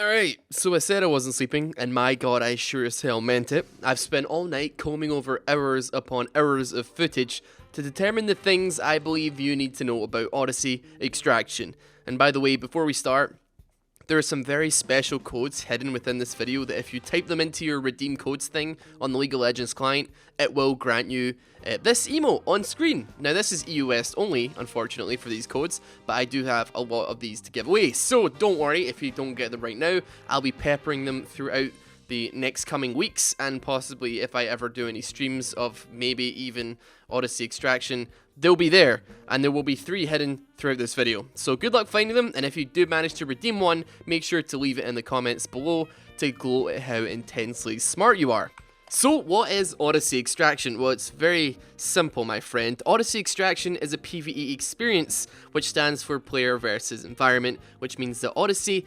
Alright, so I said I wasn't sleeping, and my god, I sure as hell meant it. I've spent all night combing over hours upon hours of footage to determine the things I believe you need to know about Odyssey Extraction. And by the way, before we start, there are some very special codes hidden within this video that if you type them into your redeem codes thing on the League of Legends client, it will grant you this emote on screen. Now this is EU West only, unfortunately, for these codes, but I do have a lot of these to give away, so don't worry if you don't get them right now. I'll be peppering them throughout the next coming weeks, and possibly if I ever do any streams of maybe even Odyssey Extraction, they'll be there, and there will be 3 hidden throughout this video. So good luck finding them, and if you do manage to redeem one, make sure to leave it in the comments below to gloat at how intensely smart you are. So what is Odyssey Extraction? Well, it's very simple, my friend. Odyssey Extraction is a PvE experience, which stands for player versus environment, which means that Odyssey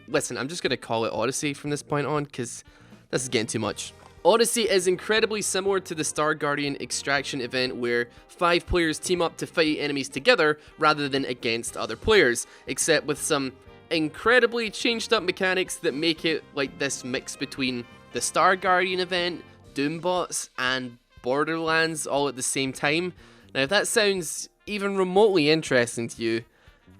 Listen, I'm just going to call it Odyssey from this point on, because this is getting too much. Odyssey is incredibly similar to the Star Guardian Extraction event, where 5 players team up to fight enemies together rather than against other players, except with some incredibly changed up mechanics that make it like this mix between the Star Guardian event, Doombots, and Borderlands all at the same time. Now if that sounds even remotely interesting to you,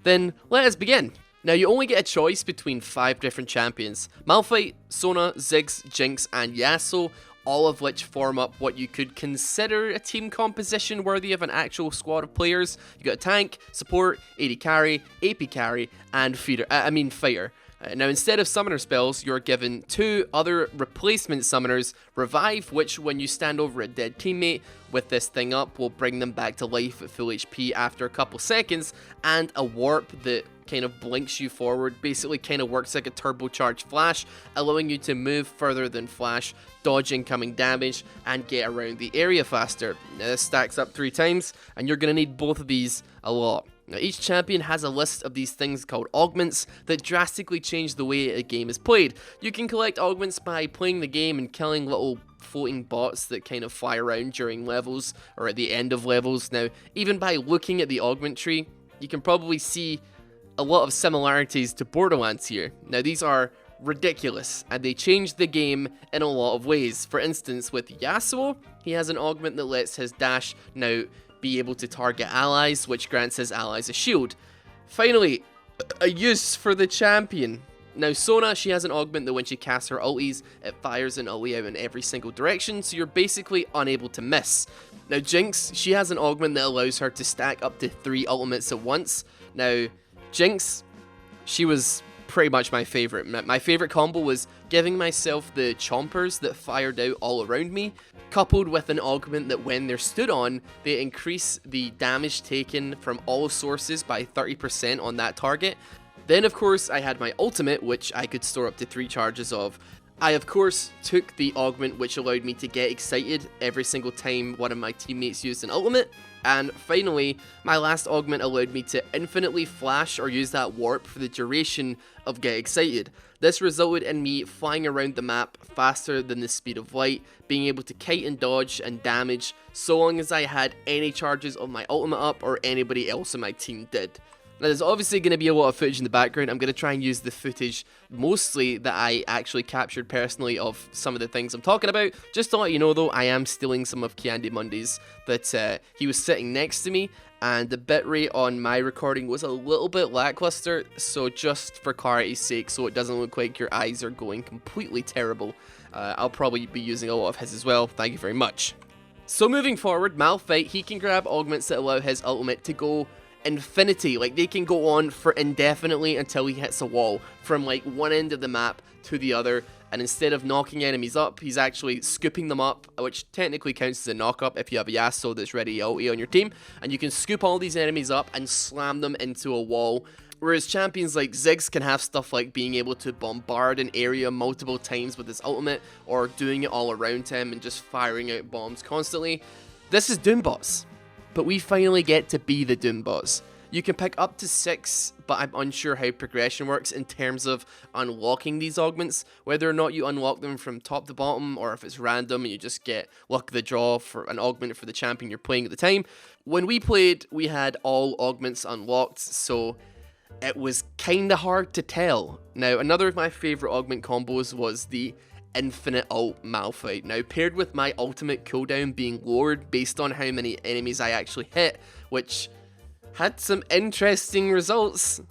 then let us begin. Now you only get a choice between 5 different champions: Malphite, Sona, Ziggs, Jinx, and Yasuo, all of which form up what you could consider a team composition worthy of an actual squad of players. You got a tank, support, AD carry, AP carry, and fighter. Now instead of summoner spells, you're given 2 other replacement summoners: Revive, which when you stand over a dead teammate with this thing up will bring them back to life at full HP after a couple seconds, and a Warp that kind of blinks you forward, basically kind of works like a turbocharged Flash, allowing you to move further than Flash, dodge incoming damage, and get around the area faster. Now this stacks up 3 times, and you're going to need both of these a lot. Now, each champion has a list of these things called augments that drastically change the way a game is played. You can collect augments by playing the game and killing little floating bots that kind of fly around during levels or at the end of levels. Now, even by looking at the augment tree, you can probably see a lot of similarities to Borderlands here. Now, these are ridiculous, and they change the game in a lot of ways. For instance, with Yasuo, he has an augment that lets his dash now be able to target allies, which grants his allies a shield. Finally, a use for the champion. Now Sona, she has an augment that when she casts her ulties, it fires an ulti out in every single direction, so you're basically unable to miss. Now Jinx, she has an augment that allows her to stack up to 3 ultimates at once. Now Jinx, she was pretty much my favorite. My favorite combo was giving myself the chompers that fired out all around me, coupled with an augment that when they're stood on, they increase the damage taken from all sources by 30% on that target. Then of course I had my ultimate, which I could store up to 3 charges of. I of course took the augment which allowed me to get excited every single time one of my teammates used an ultimate. And finally, my last augment allowed me to infinitely flash or use that warp for the duration of Get Excited. This resulted in me flying around the map faster than the speed of light, being able to kite and dodge and damage so long as I had any charges of my ultimate up or anybody else in my team did. Now there's obviously going to be a lot of footage in the background. I'm going to try and use the footage mostly that I actually captured personally of some of the things I'm talking about. Just to let you know though, I am stealing some of Candy Monday's, that he was sitting next to me, and the bitrate on my recording was a little bit lackluster, so just for clarity's sake, so it doesn't look like your eyes are going completely terrible, I'll probably be using a lot of his as well. Thank you very much. So moving forward, Malphite, he can grab augments that allow his ultimate to go infinity. Like, they can go on for indefinitely until he hits a wall from like one end of the map to the other, and instead of knocking enemies up, he's actually scooping them up, which technically counts as a knock up if you have a Yasuo that's ready ulti on your team, and you can scoop all these enemies up and slam them into a wall. Whereas champions like Ziggs can have stuff like being able to bombard an area multiple times with his ultimate, or doing it all around him and just firing out bombs constantly. This is Doombots. But we finally get to be the Doombots. You can pick up to 6, but I'm unsure how progression works in terms of unlocking these augments, whether or not you unlock them from top to bottom, or if it's random and you just get luck of the draw for an augment for the champion you're playing at the time. When we played, we had all augments unlocked, so it was kinda hard to tell. Now, another of my favourite augment combos was the infinite ult Malphite. Now, paired with my ultimate cooldown being lowered based on how many enemies I actually hit, which had some interesting results.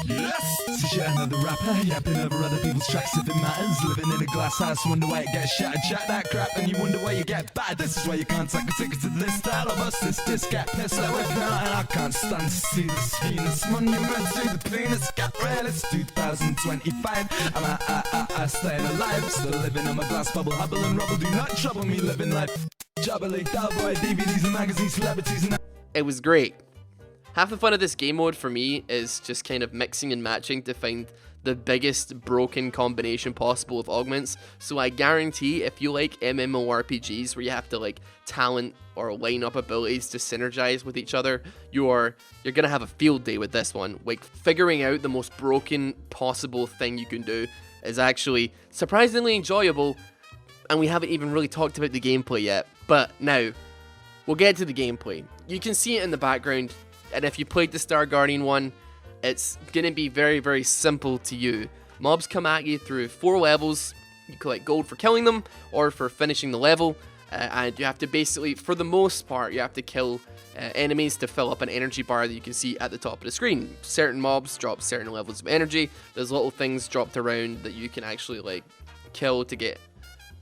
Yes, you're another rapper, yapping over other people's tracks if it matters. Living in a glass house, wonder why it gets shattered. Chat that crap and you wonder why you get bad. This is why you can't take a ticket to this style of us. This disc get pissed like with now, and I can't stand to see this heinous monument to the penis. Get real, it's 2025. I'm staying alive, still living in my glass bubble, hubble and rubble. Do not trouble me living life. Jubbly, cowboy, DVDs and magazines, celebrities and... It was great. Half the fun of this game mode for me is just kind of mixing and matching to find the biggest broken combination possible of augments. So I guarantee if you like MMORPGs where you have to like talent or line up abilities to synergize with each other, you're gonna have a field day with this one. Like figuring out the most broken possible thing you can do is actually surprisingly enjoyable, and we haven't even really talked about the gameplay yet. But now, we'll get to the gameplay. You can see it in the background. And if you played the Star Guardian one, it's going to be very, very simple to you. Mobs come at you through 4 levels. You collect gold for killing them or for finishing the level. And you have to basically, for the most part, you have to kill enemies to fill up an energy bar that you can see at the top of the screen. Certain mobs drop certain levels of energy. There's little things dropped around that you can actually like kill to get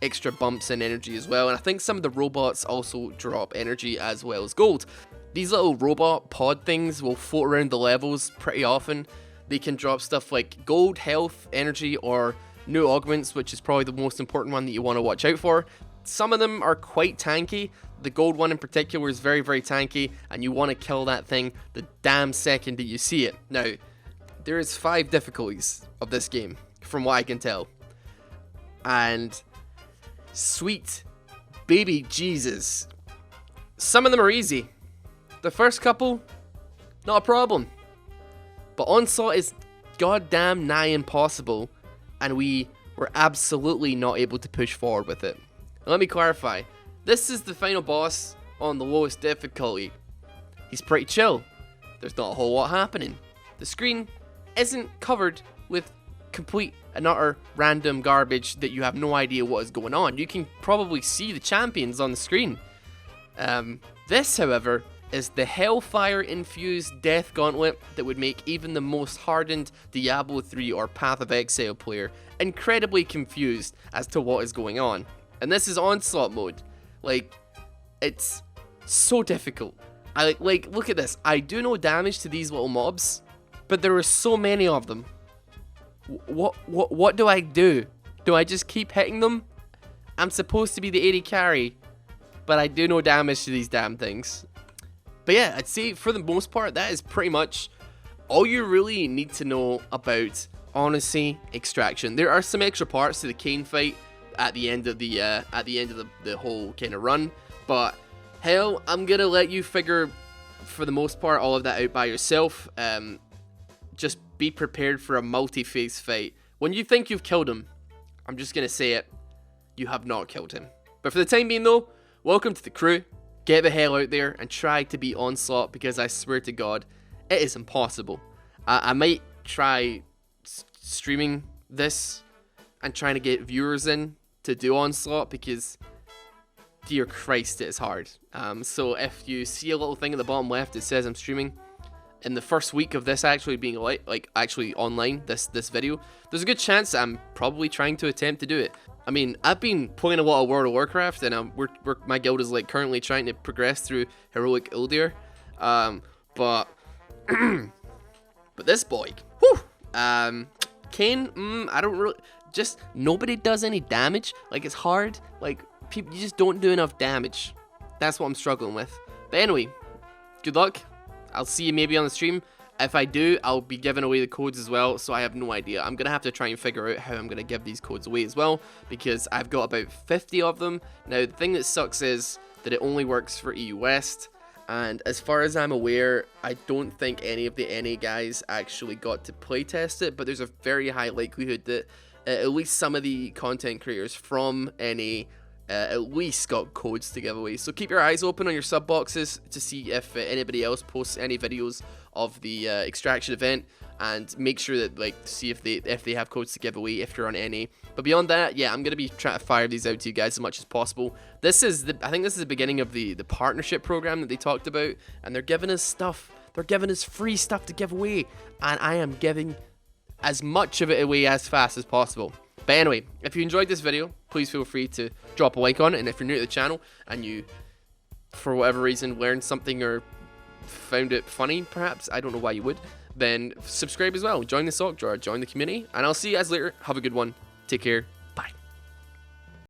extra bumps in energy as well. And I think some of the robots also drop energy as well as gold. These little robot pod things will float around the levels pretty often. They can drop stuff like gold, health, energy, or new augments, which is probably the most important one that you want to watch out for. Some of them are quite tanky. The gold one in particular is very, very tanky, and you want to kill that thing the damn second that you see it. Now, there is 5 difficulties of this game, from what I can tell. And sweet baby Jesus, some of them are easy. The first couple, not a problem. But Onslaught is goddamn nigh impossible, and we were absolutely not able to push forward with it. Now, let me clarify. This is the final boss on the lowest difficulty. He's pretty chill. There's not a whole lot happening. The screen isn't covered with complete and utter random garbage that you have no idea what is going on. You can probably see the champions on the screen. This, however, is the hellfire-infused death gauntlet that would make even the most hardened Diablo 3 or Path of Exile player incredibly confused as to what is going on. And this is Onslaught mode. Like, it's so difficult. Like, look at this. I do no damage to these little mobs, but there are so many of them. What do I do? Do I just keep hitting them? I'm supposed to be the AD carry, but I do no damage to these damn things. But yeah, I'd say for the most part, that is pretty much all you really need to know about Odyssey Extraction. There are some extra parts to the Kain fight at the end of the whole kind of run, but hell, I'm gonna let you figure, for the most part, all of that out by yourself. Just be prepared for a multi-phase fight. When you think you've killed him, I'm just gonna say it, you have not killed him. But for the time being though, welcome to the crew. Get the hell out there and try to beat Onslaught, because I swear to God, it is impossible. I might try streaming this and trying to get viewers in to do Onslaught, because dear Christ, it is hard. So if you see a little thing at the bottom left that says I'm streaming, in the first week of this actually being like actually online, this video, there's a good chance that I'm probably trying to attempt to do it. I mean, I've been playing a lot of World of Warcraft, and my guild is like currently trying to progress through Heroic Uldir. But this boy, whew, Kain, I don't really, just nobody does any damage. Like, it's hard. Like, people, you just don't do enough damage. That's what I'm struggling with. But anyway, good luck. I'll see you maybe on the stream. If I do, I'll be giving away the codes as well, so I have no idea. I'm going to have to try and figure out how I'm going to give these codes away as well, because I've got about 50 of them. Now, the thing that sucks is that it only works for EU West, and as far as I'm aware, I don't think any of the NA guys actually got to playtest it, but there's a very high likelihood that at least some of the content creators from NA at least got codes to give away. So keep your eyes open on your sub boxes to see if anybody else posts any videos of the extraction event, and make sure that see if they have codes to give away if you're on NA. But beyond that, yeah, I'm gonna be trying to fire these out to you guys as much as possible. I think this is the beginning of the partnership program that they talked about, and they're giving us stuff. They're giving us free stuff to give away, and I am giving as much of it away as fast as possible. But anyway, if you enjoyed this video, please feel free to drop a like on it, and if you're new to the channel and you, for whatever reason, learned something or found it funny, perhaps, I don't know why you would, then subscribe as well. Join the sock drawer, join the community, and I'll see you guys later. Have a good one. Take care.